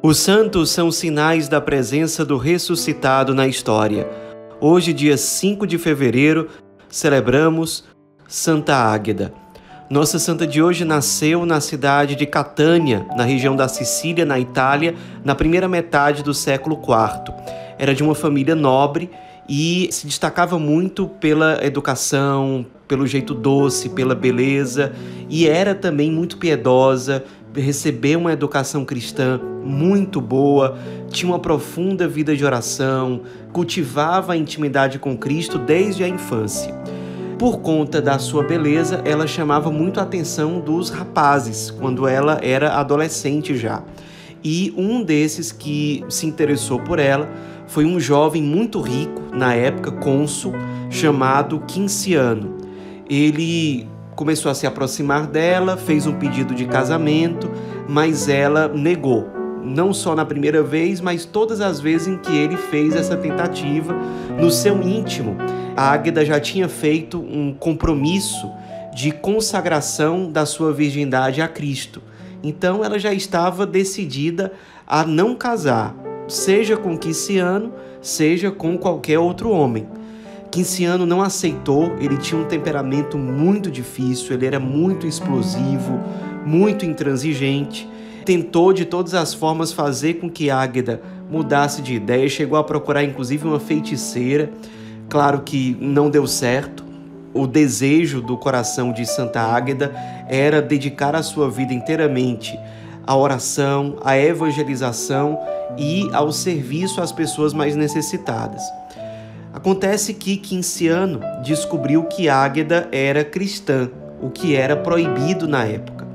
Os santos são sinais da presença do ressuscitado na história. Hoje, dia 5 de fevereiro, celebramos Santa Águeda. Nossa santa de hoje nasceu na cidade de Catânia, na região da Sicília, na Itália, na primeira metade do século IV. Era de uma família nobre e se destacava muito pela educação, pelo jeito doce, pela beleza, e era também muito piedosa, recebeu uma educação cristã muito boa, tinha uma profunda vida de oração, cultivava a intimidade com Cristo desde a infância. Por conta da sua beleza, ela chamava muito a atenção dos rapazes, quando ela era adolescente já. E um desses que se interessou por ela foi um jovem muito rico, na época cônsul, chamado Quinciano. Ele começou a se aproximar dela, fez um pedido de casamento, mas ela negou. Não só na primeira vez, mas todas as vezes em que ele fez essa tentativa, no seu íntimo, a Águeda já tinha feito um compromisso de consagração da sua virgindade a Cristo. Então ela já estava decidida a não casar, seja com Quinciano, seja com qualquer outro homem. Quinciano não aceitou, ele tinha um temperamento muito difícil, ele era muito explosivo, muito intransigente. Tentou de todas as formas fazer com que Águeda mudasse de ideia, chegou a procurar inclusive uma feiticeira. Claro que não deu certo. O desejo do coração de Santa Águeda era dedicar a sua vida inteiramente à oração, à evangelização e ao serviço às pessoas mais necessitadas. Acontece que Quinciano descobriu que Águeda era cristã, o que era proibido na época.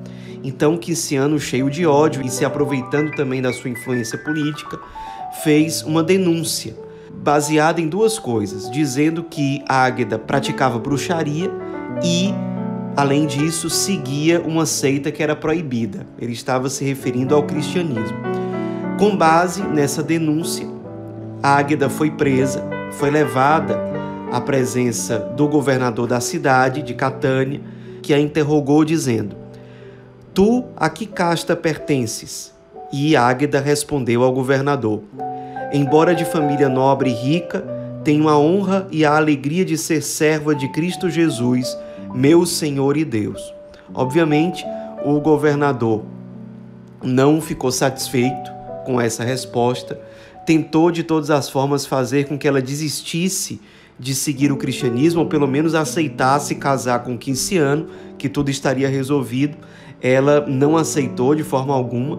Então Quinciano, cheio de ódio e se aproveitando também da sua influência política, fez uma denúncia baseada em duas coisas, dizendo que Águeda praticava bruxaria e, além disso, seguia uma seita que era proibida. Ele estava se referindo ao cristianismo. Com base nessa denúncia, Águeda foi presa, foi levada à presença do governador da cidade de Catânia, que a interrogou dizendo: "Tu a que casta pertences?" E Águeda respondeu ao governador: "Embora de família nobre e rica, tenho a honra e a alegria de ser serva de Cristo Jesus, meu Senhor e Deus." Obviamente, o governador não ficou satisfeito com essa resposta, tentou de todas as formas fazer com que ela desistisse de seguir o cristianismo, ou pelo menos aceitasse casar com Quinciano, que tudo estaria resolvido. Ela não aceitou de forma alguma.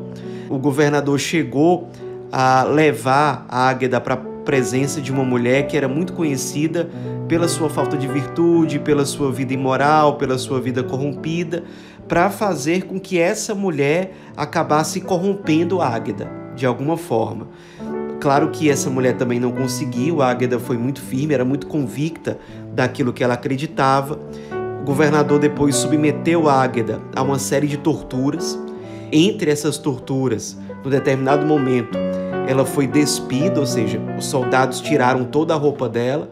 O governador chegou a levar a Águeda para a presença de uma mulher que era muito conhecida pela sua falta de virtude, pela sua vida imoral, pela sua vida corrompida, para fazer com que essa mulher acabasse corrompendo Águeda de alguma forma. Claro que essa mulher também não conseguiu, a Águeda foi muito firme, era muito convicta daquilo que ela acreditava. O governador depois submeteu a Águeda a uma série de torturas. Entre essas torturas, num determinado momento, ela foi despida, ou seja, os soldados tiraram toda a roupa dela,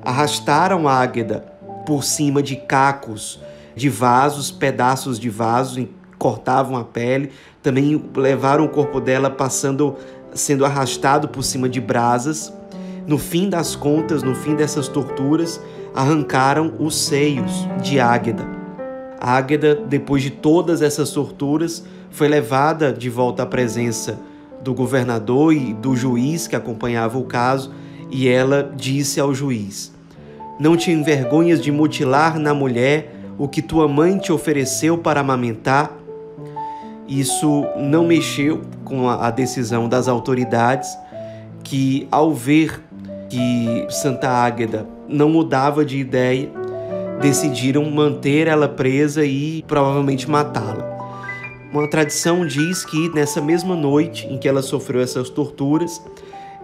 arrastaram a Águeda por cima de cacos de vasos, pedaços de vasos, cortavam a pele, também levaram o corpo dela sendo arrastado por cima de brasas. No fim das contas, no fim dessas torturas, arrancaram os seios de Águeda. Águeda, depois de todas essas torturas, foi levada de volta à presença do governador e do juiz que acompanhava o caso, e ela disse ao juiz: "Não te envergonhas de mutilar na mulher o que tua mãe te ofereceu para amamentar?" Isso não mexeu com a decisão das autoridades, que, ao ver que Santa Águeda não mudava de ideia, decidiram manter ela presa e provavelmente matá-la. Uma tradição diz que nessa mesma noite em que ela sofreu essas torturas,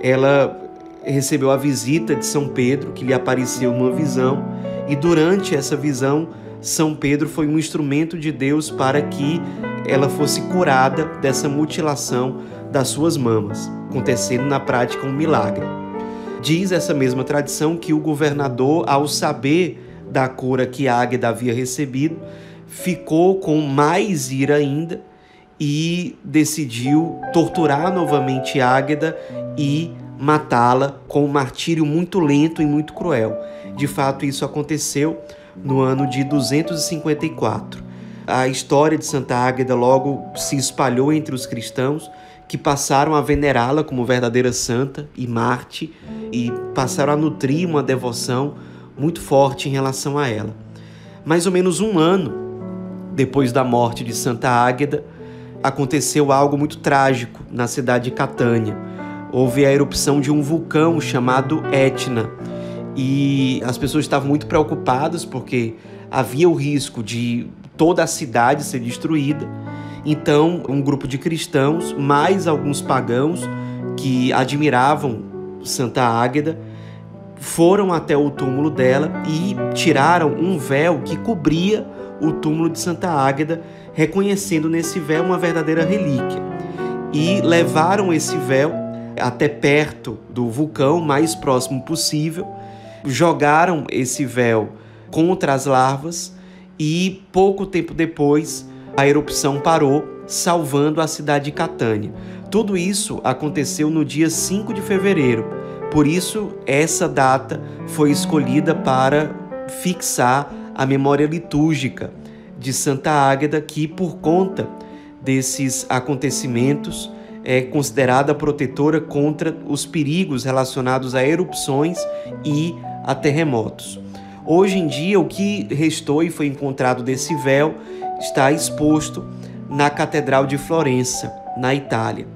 ela recebeu a visita de São Pedro, que lhe apareceu numa visão, e durante essa visão, São Pedro foi um instrumento de Deus para que ela fosse curada dessa mutilação das suas mamas, acontecendo na prática um milagre. Diz essa mesma tradição que o governador, ao saber da cura que Águeda havia recebido, ficou com mais ira ainda e decidiu torturar novamente Águeda e matá-la com um martírio muito lento e muito cruel. De fato, isso aconteceu no ano de 254. A história de Santa Águeda logo se espalhou entre os cristãos, que passaram a venerá-la como verdadeira santa e mártir e passaram a nutrir uma devoção muito forte em relação a ela. Mais ou menos um ano depois da morte de Santa Águeda, aconteceu algo muito trágico na cidade de Catânia. Houve a erupção de um vulcão chamado Etna e as pessoas estavam muito preocupadas porque havia o risco de toda a cidade ser destruída. Então, um grupo de cristãos, mais alguns pagãos que admiravam Santa Águeda, foram até o túmulo dela e tiraram um véu que cobria o túmulo de Santa Águeda, reconhecendo nesse véu uma verdadeira relíquia. E levaram esse véu até perto do vulcão, mais próximo possível, jogaram esse véu contra as larvas e pouco tempo depois a erupção parou, salvando a cidade de Catânia. Tudo isso aconteceu no dia 5 de fevereiro, por isso essa data foi escolhida para fixar a memória litúrgica de Santa Águeda, que por conta desses acontecimentos é considerada protetora contra os perigos relacionados a erupções e a terremotos. Hoje em dia, o que restou e foi encontrado desse véu está exposto na Catedral de Florença, na Itália.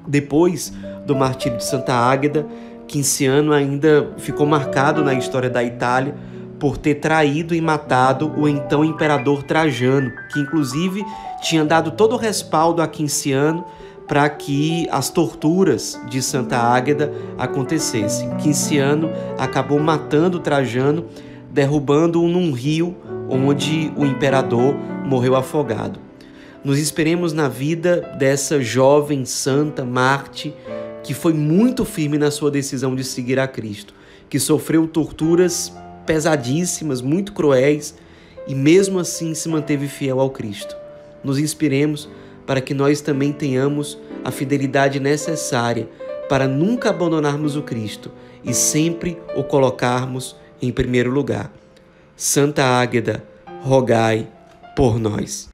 Depois do martírio de Santa Águeda, Quinciano ainda ficou marcado na história da Itália por ter traído e matado o então imperador Trajano, que inclusive tinha dado todo o respaldo a Quinciano para que as torturas de Santa Águeda acontecessem. Quinciano acabou matando Trajano, derrubando-o num rio onde o imperador morreu afogado. Nos inspiremos na vida dessa jovem santa mártir que foi muito firme na sua decisão de seguir a Cristo, que sofreu torturas pesadíssimas, muito cruéis, e mesmo assim se manteve fiel ao Cristo. Nos inspiremos para que nós também tenhamos a fidelidade necessária para nunca abandonarmos o Cristo e sempre o colocarmos em primeiro lugar. Santa Águeda, rogai por nós.